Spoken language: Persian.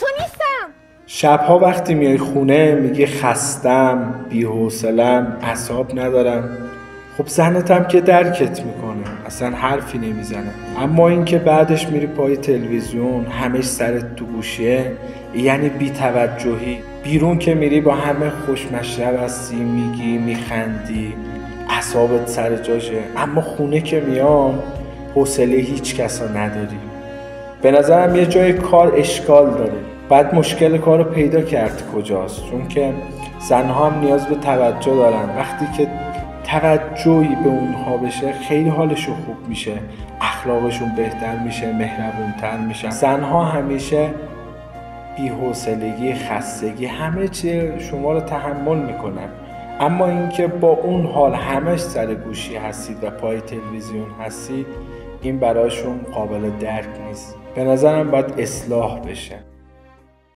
تو نیستم. شبها وقتی میای خونه میگی خستم، بی‌حوصله‌ام، اعصاب ندارم. خب زنتم که درکت میکنه، اصلا حرفی نمیزنه. اما اینکه بعدش میری پای تلویزیون، همش سرت تو گوشیه، یعنی بی‌توجهی. بیرون که میری با همه خوشمشرب هستی، میگی، میخندی، اعصابت سر جاشه. اما خونه که میام حوصله هیچ کسا نداری. به نظرم یه جای کار اشکال داره. بعد مشکل کار رو پیدا کرد کجاست، چون که زنها هم نیاز به توجه دارن. وقتی که توجهی به اونها بشه خیلی حالشون خوب میشه، اخلاقشون بهتر میشه، مهربونتر میشن. زنها همیشه بی‌حوصلگی، خستگی، همه چی شما رو تحمل میکنن. اما اینکه با اون حال همش سر گوشی هستید و پای تلویزیون هستید، این براشون قابل درک نیست. به نظرم باید اصلاح بشه.